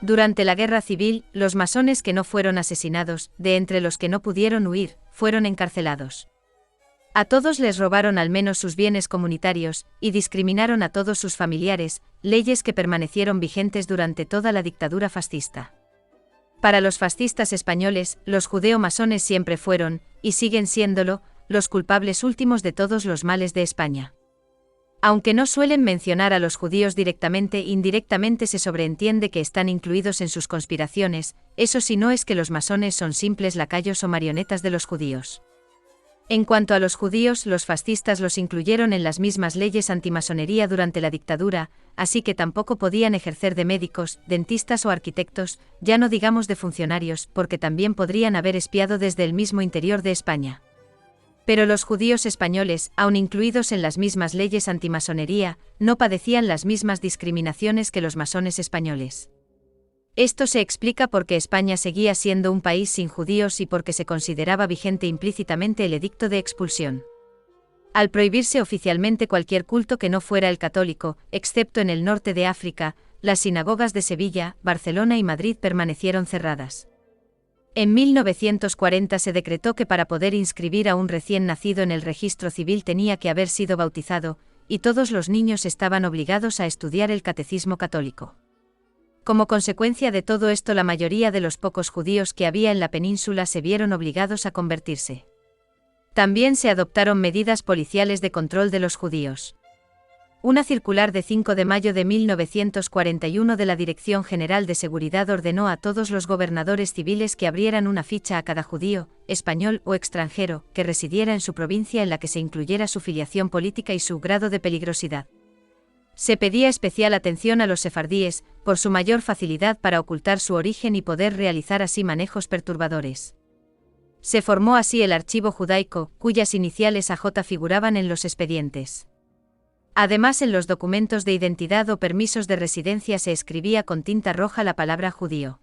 Durante la Guerra Civil, los masones que no fueron asesinados, de entre los que no pudieron huir, fueron encarcelados. A todos les robaron al menos sus bienes comunitarios, y discriminaron a todos sus familiares, leyes que permanecieron vigentes durante toda la dictadura fascista. Para los fascistas españoles, los judeo-masones siempre fueron, y siguen siéndolo, los culpables últimos de todos los males de España. Aunque no suelen mencionar a los judíos directamente, indirectamente se sobreentiende que están incluidos en sus conspiraciones, eso sí no es que los masones son simples lacayos o marionetas de los judíos. En cuanto a los judíos, los fascistas los incluyeron en las mismas leyes antimasonería durante la dictadura, así que tampoco podían ejercer de médicos, dentistas o arquitectos, ya no digamos de funcionarios, porque también podrían haber espiado desde el mismo interior de España. Pero los judíos españoles, aun incluidos en las mismas leyes antimasonería, no padecían las mismas discriminaciones que los masones españoles. Esto se explica porque España seguía siendo un país sin judíos y porque se consideraba vigente implícitamente el edicto de expulsión. Al prohibirse oficialmente cualquier culto que no fuera el católico, excepto en el norte de África, las sinagogas de Sevilla, Barcelona y Madrid permanecieron cerradas. En 1940 se decretó que para poder inscribir a un recién nacido en el registro civil tenía que haber sido bautizado, y todos los niños estaban obligados a estudiar el catecismo católico. Como consecuencia de todo esto, la mayoría de los pocos judíos que había en la península se vieron obligados a convertirse. También se adoptaron medidas policiales de control de los judíos. Una circular de 5 de mayo de 1941 de la Dirección General de Seguridad ordenó a todos los gobernadores civiles que abrieran una ficha a cada judío, español o extranjero, que residiera en su provincia en la que se incluyera su filiación política y su grado de peligrosidad. Se pedía especial atención a los sefardíes, por su mayor facilidad para ocultar su origen y poder realizar así manejos perturbadores. Se formó así el archivo judaico, cuyas iniciales AJ figuraban en los expedientes. Además, en los documentos de identidad o permisos de residencia se escribía con tinta roja la palabra judío.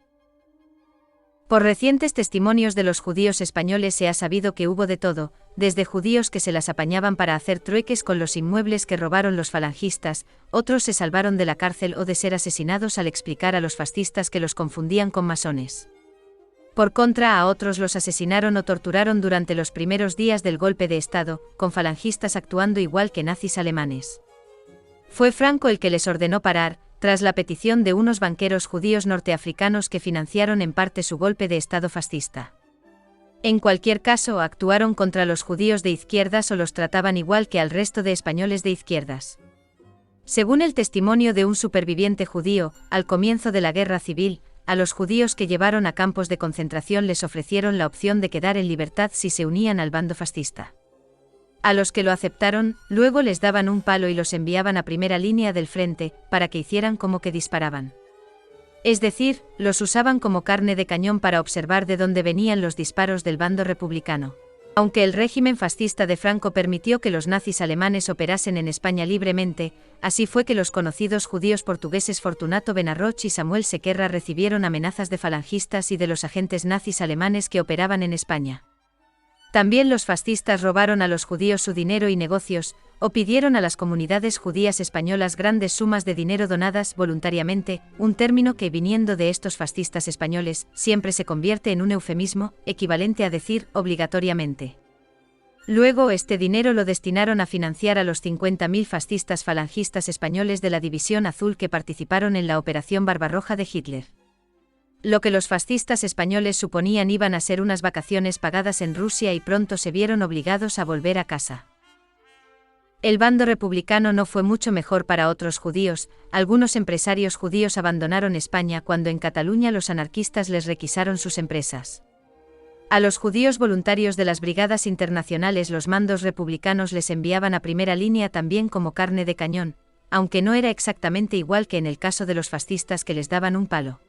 Por recientes testimonios de los judíos españoles se ha sabido que hubo de todo, desde judíos que se las apañaban para hacer trueques con los inmuebles que robaron los falangistas, otros se salvaron de la cárcel o de ser asesinados al explicar a los fascistas que los confundían con masones. Por contra, a otros los asesinaron o torturaron durante los primeros días del golpe de Estado, con falangistas actuando igual que nazis alemanes. Fue Franco el que les ordenó parar, tras la petición de unos banqueros judíos norteafricanos que financiaron en parte su golpe de Estado fascista. En cualquier caso, actuaron contra los judíos de izquierdas o los trataban igual que al resto de españoles de izquierdas. Según el testimonio de un superviviente judío, al comienzo de la Guerra Civil, a los judíos que llevaron a campos de concentración les ofrecieron la opción de quedar en libertad si se unían al bando fascista. A los que lo aceptaron, luego les daban un palo y los enviaban a primera línea del frente, para que hicieran como que disparaban. Es decir, los usaban como carne de cañón para observar de dónde venían los disparos del bando republicano. Aunque el régimen fascista de Franco permitió que los nazis alemanes operasen en España libremente, así fue que los conocidos judíos portugueses Fortunato Benarroch y Samuel Sequerra recibieron amenazas de falangistas y de los agentes nazis alemanes que operaban en España. También los fascistas robaron a los judíos su dinero y negocios, o pidieron a las comunidades judías españolas grandes sumas de dinero donadas voluntariamente, un término que, viniendo de estos fascistas españoles, siempre se convierte en un eufemismo, equivalente a decir obligatoriamente. Luego este dinero lo destinaron a financiar a los 50.000 fascistas falangistas españoles de la División Azul que participaron en la Operación Barbarroja de Hitler. Lo que los fascistas españoles suponían iban a ser unas vacaciones pagadas en Rusia y pronto se vieron obligados a volver a casa. El bando republicano no fue mucho mejor para otros judíos, algunos empresarios judíos abandonaron España cuando en Cataluña los anarquistas les requisaron sus empresas. A los judíos voluntarios de las brigadas internacionales los mandos republicanos les enviaban a primera línea también como carne de cañón, aunque no era exactamente igual que en el caso de los fascistas que les daban un palo.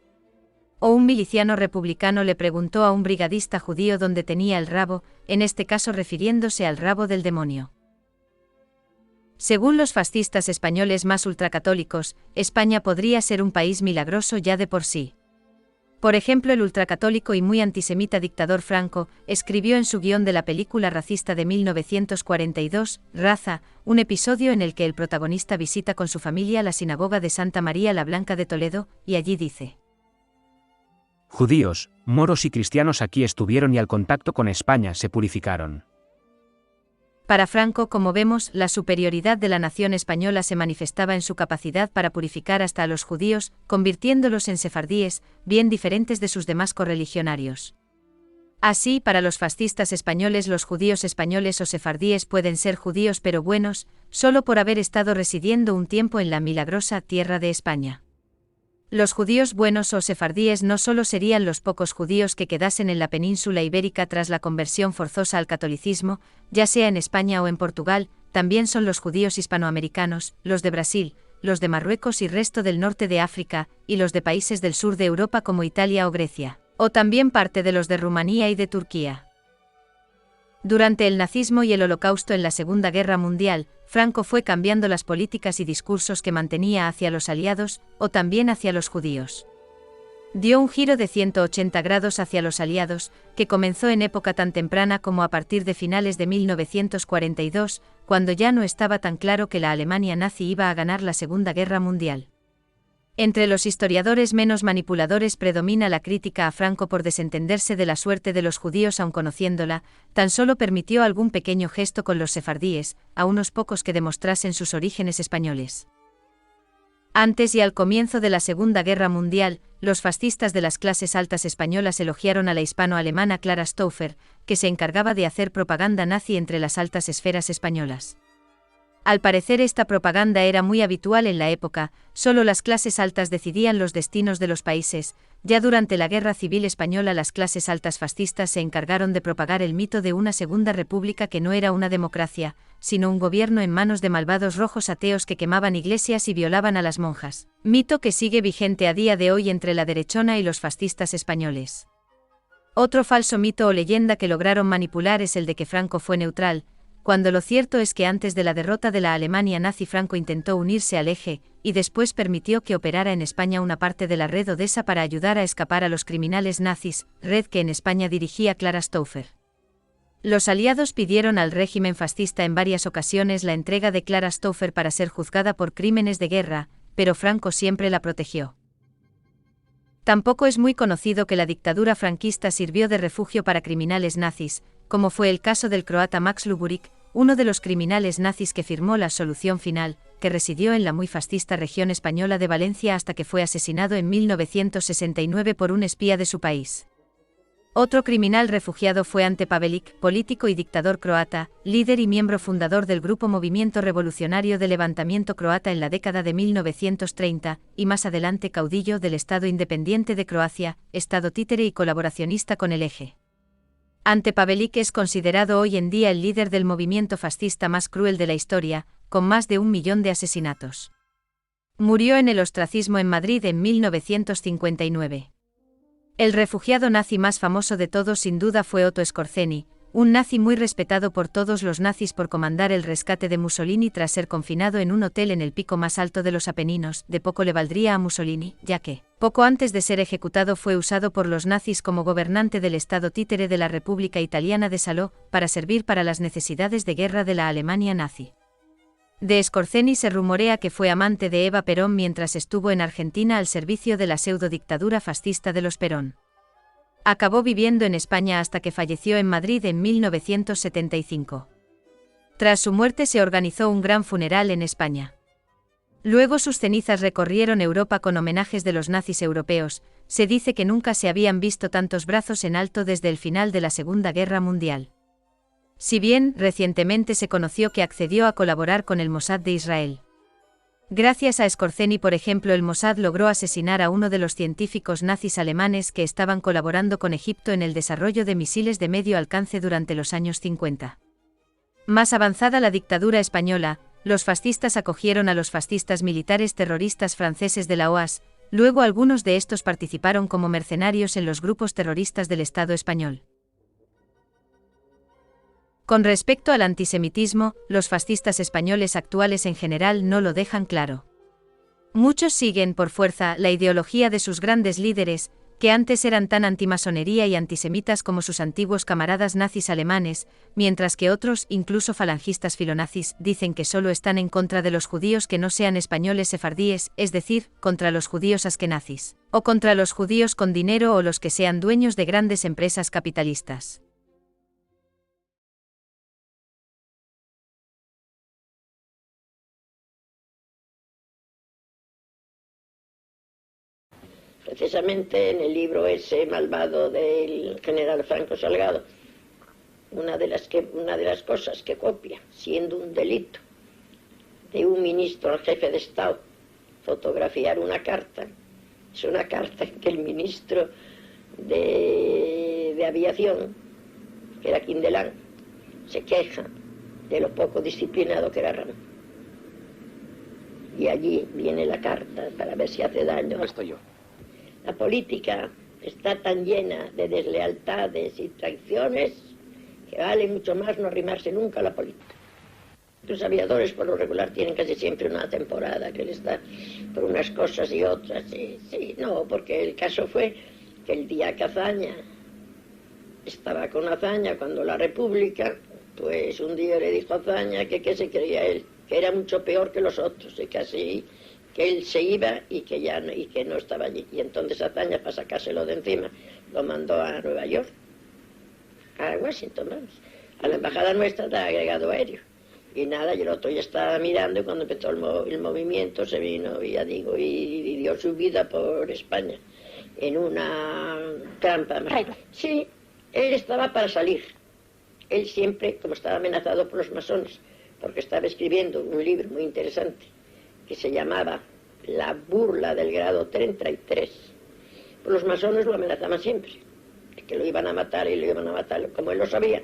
O un miliciano republicano le preguntó a un brigadista judío dónde tenía el rabo, en este caso refiriéndose al rabo del demonio. Según los fascistas españoles más ultracatólicos, España podría ser un país milagroso ya de por sí. Por ejemplo, el ultracatólico y muy antisemita dictador Franco escribió en su guión de la película racista de 1942, Raza, un episodio en el que el protagonista visita con su familia la sinagoga de Santa María la Blanca de Toledo, y allí dice: Judíos, moros y cristianos aquí estuvieron y al contacto con España se purificaron. Para Franco, como vemos, la superioridad de la nación española se manifestaba en su capacidad para purificar hasta a los judíos, convirtiéndolos en sefardíes, bien diferentes de sus demás correligionarios. Así, para los fascistas españoles, los judíos españoles o sefardíes pueden ser judíos pero buenos, solo por haber estado residiendo un tiempo en la milagrosa tierra de España. Los judíos buenos o sefardíes no solo serían los pocos judíos que quedasen en la península ibérica tras la conversión forzosa al catolicismo, ya sea en España o en Portugal, también son los judíos hispanoamericanos, los de Brasil, los de Marruecos y resto del norte de África, y los de países del sur de Europa como Italia o Grecia, o también parte de los de Rumanía y de Turquía. Durante el nazismo y el Holocausto en la Segunda Guerra Mundial, Franco fue cambiando las políticas y discursos que mantenía hacia los aliados, o también hacia los judíos. Dio un giro de 180 grados hacia los aliados, que comenzó en época tan temprana como a partir de finales de 1942, cuando ya no estaba tan claro que la Alemania nazi iba a ganar la Segunda Guerra Mundial. Entre los historiadores menos manipuladores predomina la crítica a Franco por desentenderse de la suerte de los judíos aun conociéndola, tan solo permitió algún pequeño gesto con los sefardíes, a unos pocos que demostrasen sus orígenes españoles. Antes y al comienzo de la Segunda Guerra Mundial, los fascistas de las clases altas españolas elogiaron a la hispano-alemana Clara Stauffer, que se encargaba de hacer propaganda nazi entre las altas esferas españolas. Al parecer esta propaganda era muy habitual en la época, solo las clases altas decidían los destinos de los países. Ya durante la Guerra Civil Española las clases altas fascistas se encargaron de propagar el mito de una segunda república que no era una democracia, sino un gobierno en manos de malvados rojos ateos que quemaban iglesias y violaban a las monjas, mito que sigue vigente a día de hoy entre la derechona y los fascistas españoles. Otro falso mito o leyenda que lograron manipular es el de que Franco fue neutral, cuando lo cierto es que antes de la derrota de la Alemania nazi Franco intentó unirse al Eje, y después permitió que operara en España una parte de la red Odessa para ayudar a escapar a los criminales nazis, red que en España dirigía Clara Stauffer. Los aliados pidieron al régimen fascista en varias ocasiones la entrega de Clara Stauffer para ser juzgada por crímenes de guerra, pero Franco siempre la protegió. Tampoco es muy conocido que la dictadura franquista sirvió de refugio para criminales nazis, como fue el caso del croata Max Luburik, uno de los criminales nazis que firmó la solución final, que residió en la muy fascista región española de Valencia hasta que fue asesinado en 1969 por un espía de su país. Otro criminal refugiado fue Ante Pavelić, político y dictador croata, líder y miembro fundador del grupo Movimiento Revolucionario de Levantamiento Croata en la década de 1930, y más adelante caudillo del Estado Independiente de Croacia, Estado títere y colaboracionista con el Eje. Ante Pavelić es considerado hoy en día el líder del movimiento fascista más cruel de la historia, con más de 1 millón de asesinatos. Murió en el ostracismo en Madrid en 1959. El refugiado nazi más famoso de todos sin duda fue Otto Skorzeny, un nazi muy respetado por todos los nazis por comandar el rescate de Mussolini tras ser confinado en un hotel en el pico más alto de los Apeninos. De poco le valdría a Mussolini, ya que, poco antes de ser ejecutado fue usado por los nazis como gobernante del Estado títere de la República Italiana de Salò, para servir para las necesidades de guerra de la Alemania nazi. De Skorzeny se rumorea que fue amante de Eva Perón mientras estuvo en Argentina al servicio de la pseudo-dictadura fascista de los Perón. Acabó viviendo en España hasta que falleció en Madrid en 1975. Tras su muerte se organizó un gran funeral en España. Luego sus cenizas recorrieron Europa con homenajes de los nazis europeos. Se dice que nunca se habían visto tantos brazos en alto desde el final de la Segunda Guerra Mundial. Si bien, recientemente se conoció que accedió a colaborar con el Mossad de Israel. Gracias a Skorzeny, por ejemplo, el Mossad logró asesinar a uno de los científicos nazis alemanes que estaban colaborando con Egipto en el desarrollo de misiles de medio alcance durante los años 50. Más avanzada la dictadura española, los fascistas acogieron a los fascistas militares terroristas franceses de la OAS, luego algunos de estos participaron como mercenarios en los grupos terroristas del Estado español. Con respecto al antisemitismo, los fascistas españoles actuales en general no lo dejan claro. Muchos siguen por fuerza la ideología de sus grandes líderes, que antes eran tan antimasonería y antisemitas como sus antiguos camaradas nazis alemanes, mientras que otros, incluso falangistas filonazis, dicen que solo están en contra de los judíos que no sean españoles sefardíes, es decir, contra los judíos askenazis, o contra los judíos con dinero o los que sean dueños de grandes empresas capitalistas. Precisamente en el libro ese malvado del general Franco Salgado, una de las cosas que copia, siendo un delito de un ministro al jefe de Estado, fotografiar una carta, es una carta en que el ministro de Aviación, que era Quindelán, se queja de lo poco disciplinado que era Ramón. Y allí viene la carta para ver si hace daño. No estoy yo. La política está tan llena de deslealtades y traiciones que vale mucho más no arrimarse nunca a la política. Los aviadores por lo regular tienen casi siempre una temporada que les da por unas cosas y otras. Sí, no, porque el caso fue que el día que Azaña estaba con Azaña cuando la República, pues un día le dijo a Azaña que qué se creía él, que era mucho peor que los otros y que así que él se iba y que ya no, y que no estaba allí. Y entonces Azaña, para sacárselo de encima, lo mandó a Nueva York, a Washington, vamos, a la embajada nuestra de agregado aéreo. Y nada, y el otro ya estaba mirando y cuando empezó el movimiento se vino, ya digo, y dio su vida por España en una trampa. Sí, él estaba para salir. Él siempre, como estaba amenazado por los masones, porque estaba escribiendo un libro muy interesante que se llamaba La burla del grado 33. Pues los masones lo amenazaban siempre, que lo iban a matar y lo iban a matar. Como él lo sabía,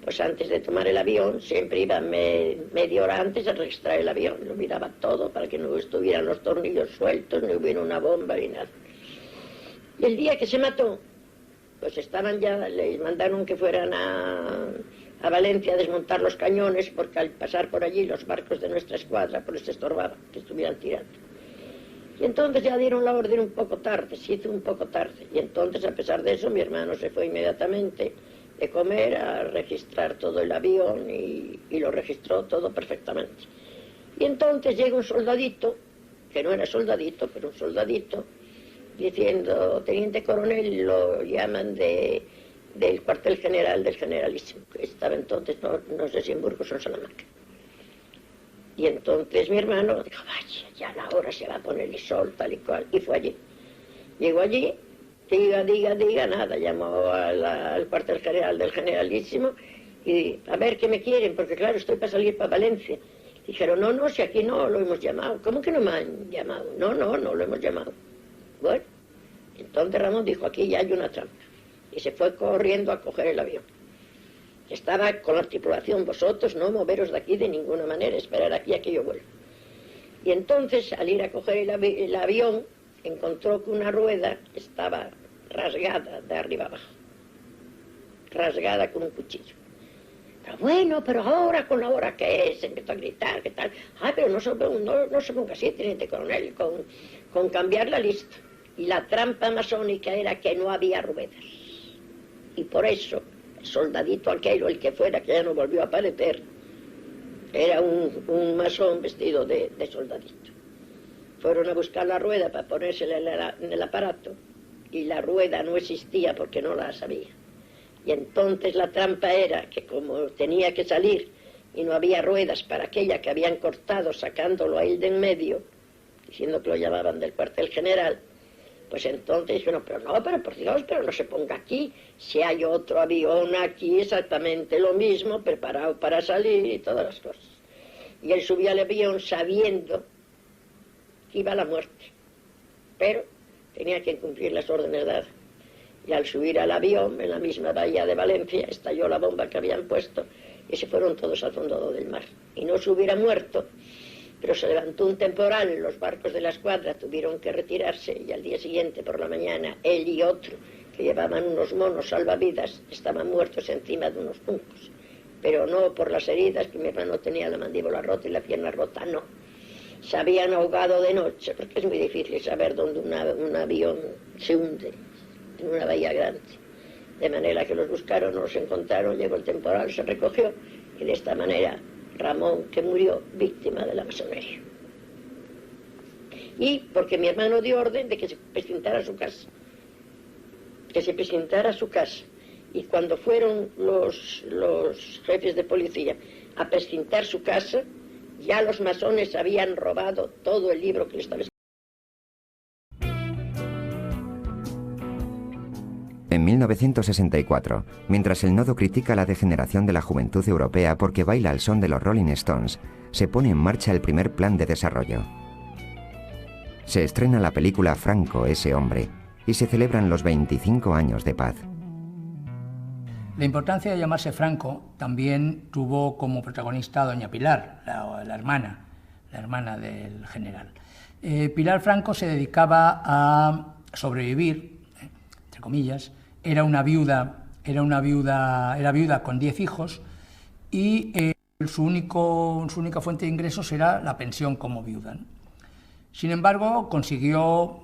pues antes de tomar el avión, siempre iba media hora antes a registrar el avión. Lo miraba todo para que no estuvieran los tornillos sueltos, ni hubiera una bomba ni nada. Y el día que se mató, pues estaban ya, les mandaron que fueran a Valencia a desmontar los cañones, porque al pasar por allí los barcos de nuestra escuadra pues les estorbaban que estuvieran tirando. Y entonces ya dieron la orden un poco tarde, se hizo un poco tarde. Y entonces, a pesar de eso, mi hermano se fue inmediatamente de comer a registrar todo el avión y lo registró todo perfectamente. Y entonces llega un soldadito, que no era soldadito, pero un soldadito, diciendo, teniente coronel, lo llaman del cuartel general del Generalísimo, que estaba entonces, no sé si en Burgos o en Salamanca. Y entonces mi hermano dijo, vaya, ya la hora se va a poner el sol, tal y cual, y fue allí. Llegó allí, diga, nada, llamó al cuartel general del Generalísimo y a ver qué me quieren, porque claro, estoy para salir para Valencia. Dijeron, no, si aquí no lo hemos llamado. ¿Cómo que no me han llamado? No lo hemos llamado. Bueno, entonces Ramón dijo, aquí ya hay una trampa. Y se fue corriendo a coger el avión. Estaba con la tripulación, vosotros no moveros de aquí de ninguna manera, esperar aquí a que yo vuelva. Y entonces, al ir a coger el avión, encontró que una rueda estaba rasgada de arriba abajo. Rasgada con un cuchillo. Pero bueno, pero ahora, con la hora que es, empezó a gritar, ¿qué tal? Pero no se ponga así, teniente coronel, con cambiar la lista. Y la trampa masónica era que no había ruedas. Y por eso, el soldadito aquel, el que fuera, que ya no volvió a aparecer, era un masón vestido de soldadito. Fueron a buscar la rueda para ponérsela en el aparato, y la rueda no existía porque no la sabía. Y entonces la trampa era que como tenía que salir y no había ruedas para aquella que habían cortado sacándolo a él de en medio, diciendo que lo llamaban del cuartel general, pues entonces dijeron, pero por Dios, pero no se ponga aquí, si hay otro avión aquí exactamente lo mismo, preparado para salir y todas las cosas. Y él subía al avión sabiendo que iba a la muerte, pero tenía que cumplir las órdenes dadas. Y al subir al avión, en la misma bahía de Valencia, estalló la bomba que habían puesto y se fueron todos al fondo del mar. Y no se hubiera muerto, pero se levantó un temporal, los barcos de la escuadra tuvieron que retirarse y al día siguiente por la mañana, él y otro, que llevaban unos monos salvavidas, estaban muertos encima de unos juncos. Pero no por las heridas, que mi hermano tenía la mandíbula rota y la pierna rota, no. Se habían ahogado de noche, porque es muy difícil saber dónde un avión se hunde. en una bahía grande. De manera que los buscaron, no los encontraron, llegó el temporal, se recogió, y de esta manera Ramón, que murió víctima de la masonería. Y porque mi hermano dio orden de que se presentara a su casa. Que se presentara a su casa. Y cuando fueron los jefes de policía a presentar su casa, ya los masones habían robado todo el libro que le estaba escrito. En 1964, mientras el nodo critica la degeneración de la juventud europea porque baila al son de los Rolling Stones, se pone en marcha el primer plan de desarrollo. Se estrena la película Franco, ese hombre, y se celebran los 25 años de paz. La importancia de llamarse Franco también tuvo como protagonista a doña Pilar, la hermana del general. Pilar Franco se dedicaba a sobrevivir, entre comillas, era viuda con 10 hijos y su única fuente de ingresos era la pensión como viuda, ¿no? Sin embargo, consiguió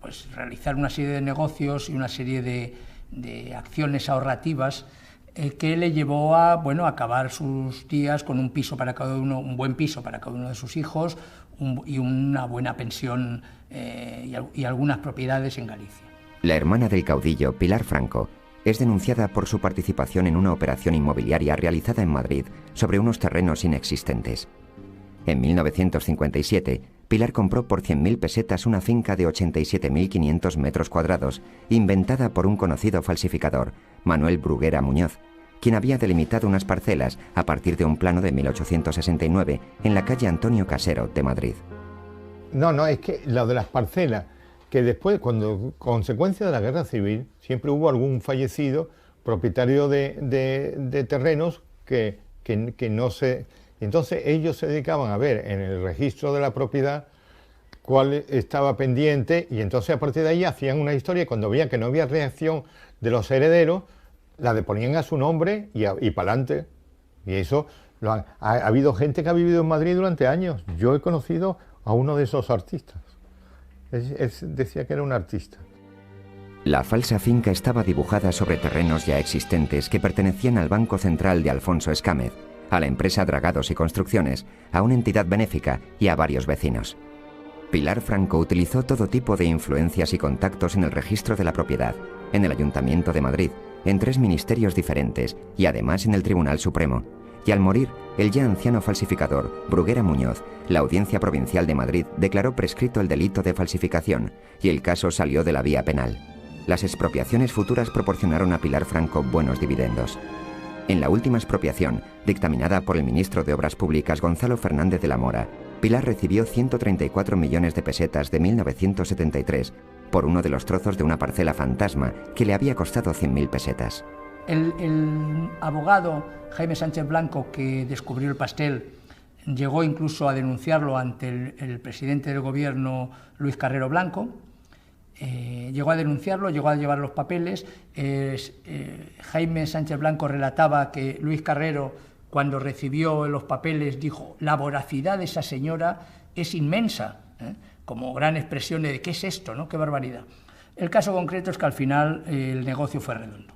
pues, realizar una serie de negocios y una serie de acciones ahorrativas que le llevó a acabar sus días con un piso para cada uno, un buen piso para cada uno de sus hijos y una buena pensión y algunas propiedades en Galicia. La hermana del caudillo, Pilar Franco, es denunciada por su participación en una operación inmobiliaria realizada en Madrid sobre unos terrenos inexistentes. En 1957, Pilar compró por 100.000 pesetas una finca de 87.500 metros cuadrados, inventada por un conocido falsificador, Manuel Bruguera Muñoz, quien había delimitado unas parcelas a partir de un plano de 1869 en la calle Antonio Casero de Madrid. No, es que lo de las parcelas, que después, cuando consecuencia de la guerra civil, siempre hubo algún fallecido propietario de terrenos que no se... Entonces ellos se dedicaban a ver en el registro de la propiedad cuál estaba pendiente y entonces a partir de ahí hacían una historia y cuando veían que no había reacción de los herederos, la deponían a su nombre y para adelante. Y eso, ha habido gente que ha vivido en Madrid durante años. Yo he conocido a uno de esos artistas. Decía que era un artista. La falsa finca estaba dibujada sobre terrenos ya existentes que pertenecían al Banco Central de Alfonso Escámez, a la empresa Dragados y Construcciones, a una entidad benéfica y a varios vecinos. Pilar Franco utilizó todo tipo de influencias y contactos en el registro de la propiedad, en el Ayuntamiento de Madrid, en 3 ministerios diferentes y además en el Tribunal Supremo. Y al morir, el ya anciano falsificador, Bruguera Muñoz, la Audiencia Provincial de Madrid declaró prescrito el delito de falsificación y el caso salió de la vía penal. Las expropiaciones futuras proporcionaron a Pilar Franco buenos dividendos. En la última expropiación, dictaminada por el ministro de Obras Públicas Gonzalo Fernández de la Mora, Pilar recibió 134 millones de pesetas de 1973 por uno de los trozos de una parcela fantasma que le había costado 100.000 pesetas. El abogado Jaime Sánchez Blanco, que descubrió el pastel, llegó incluso a denunciarlo ante el presidente del gobierno, Luis Carrero Blanco. Llegó a denunciarlo, llegó a llevar los papeles. Jaime Sánchez Blanco relataba que Luis Carrero, cuando recibió los papeles, dijo: la voracidad de esa señora es inmensa, como gran expresión de ¿qué es esto?, ¿no? ¡Qué barbaridad! El caso concreto es que al final el negocio fue redondo.